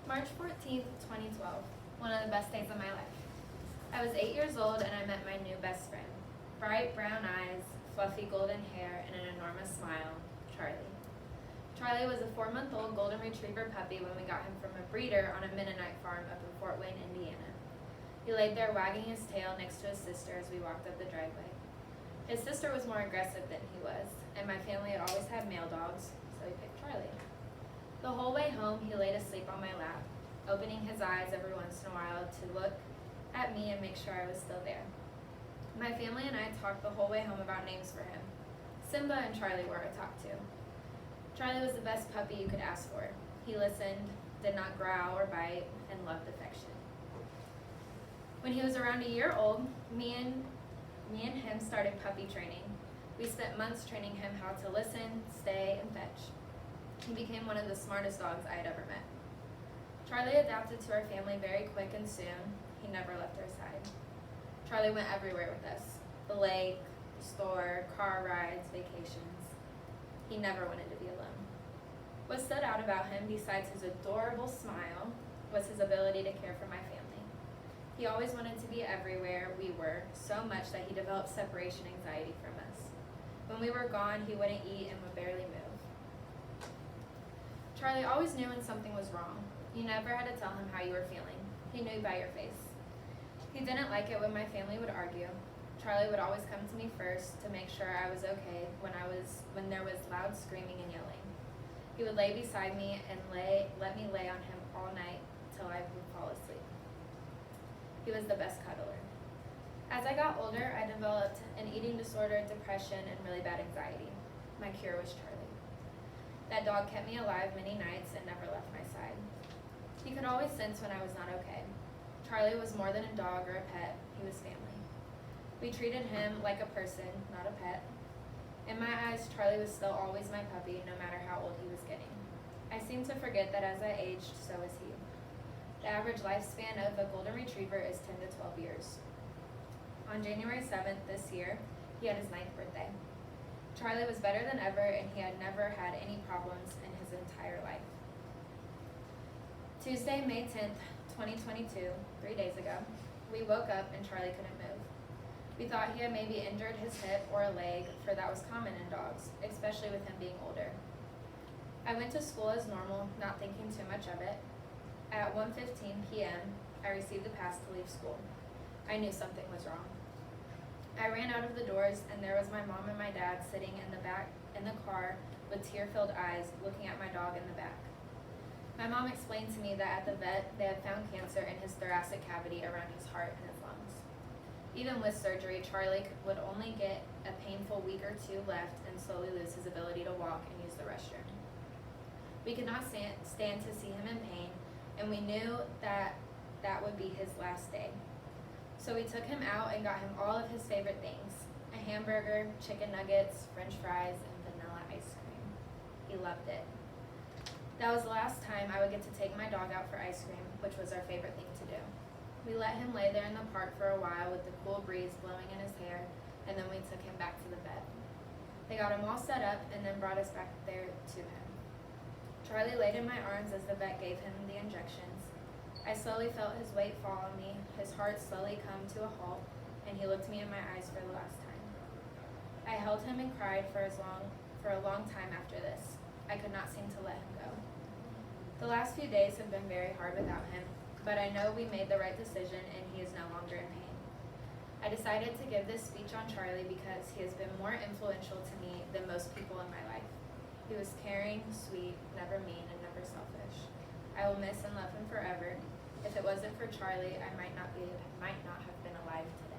March 14th, 2012, one of the best days of my life. I was 8 years old and I met my new best friend. Bright brown eyes, fluffy golden hair, and an enormous smile, Charlie. Charlie was a 4-month-old golden retriever puppy when we got him from a breeder on a Mennonite farm up in Fort Wayne, Indiana. He laid there wagging his tail next to his sister as we walked up the driveway. His sister was more aggressive than he was, and my family had always had male dogs, so we picked Charlie. The whole way home, he laid asleep on my lap, opening his eyes every once in a while to look at me and make sure I was still there. My family and I talked the whole way home about names for him. Simba and Charlie were our top two. Charlie was the best puppy you could ask for. He listened, did not growl or bite, and loved affection. When he was around a year old, me and him started puppy training. We spent months training him how to listen, stay, and fetch. He became one of the smartest dogs I had ever met. Charlie adapted to our family very quick and soon. He never left our side. Charlie went everywhere with us. The lake, the store, car rides, vacations. He never wanted to be alone. What stood out about him, besides his adorable smile, was his ability to care for my family. He always wanted to be everywhere we were, so much that he developed separation anxiety from us. When we were gone, he wouldn't eat and would barely move. Charlie always knew when something was wrong. You never had to tell him how you were feeling. He knew by your face. He didn't like it when my family would argue. Charlie would always come to me first to make sure I was okay when there was loud screaming and yelling. He would lay beside me and let me lay on him all night till I would fall asleep. He was the best cuddler. As I got older, I developed an eating disorder, depression, and really bad anxiety. My cure was Charlie. That dog kept me alive many nights and never left my side. He could always sense when I was not okay. Charlie was more than a dog or a pet. He was family. We treated him like a person, not a pet. In my eyes, Charlie was still always my puppy, no matter how old he was getting. I seemed to forget that as I aged, so was he. The average lifespan of a golden retriever is 10 to 12 years. On January 7th this year, he had his 9th birthday. Charlie was better than ever, and he had never had any problems in his entire life. Tuesday, May 10th, 2022, 3 days ago, we woke up and Charlie couldn't move. We thought he had maybe injured his hip or a leg, for that was common in dogs, especially with him being older. I went to school as normal, not thinking too much of it. At 1:15 p.m., I received a pass to leave school. I knew something was wrong. I ran out of the doors, and there was my mom and my dad sitting in the back in the car with tear-filled eyes, looking at my dog in the back. My mom explained to me that at the vet, they had found cancer in his thoracic cavity around his heart and his lungs. Even with surgery, Charlie would only get a painful week or two left and slowly lose his ability to walk and use the restroom. We could not stand to see him in pain, and we knew that that would be his last day. So we took him out and got him all of his favorite things: a hamburger, chicken nuggets, french fries, and vanilla ice cream. He loved it. That was the last time I would get to take my dog out for ice cream, which was our favorite thing to do. We let him lay there in the park for a while with the cool breeze blowing in his hair, and then we took him back to the vet. They got him all set up and then brought us back there to him. Charlie laid in my arms as the vet gave him the injections. I slowly felt his weight fall on me, his heart slowly come to a halt, and he looked me in my eyes for the last time. I held him and cried for a long time after this. I could not seem to let him go. The last few days have been very hard without him, but I know we made the right decision and he is no longer in pain. I decided to give this speech on Charlie because he has been more influential to me than most people in my life. He was caring, sweet, never mean, and never selfish. I will miss and love him forever. If it wasn't for Charlie, I might not have been alive today.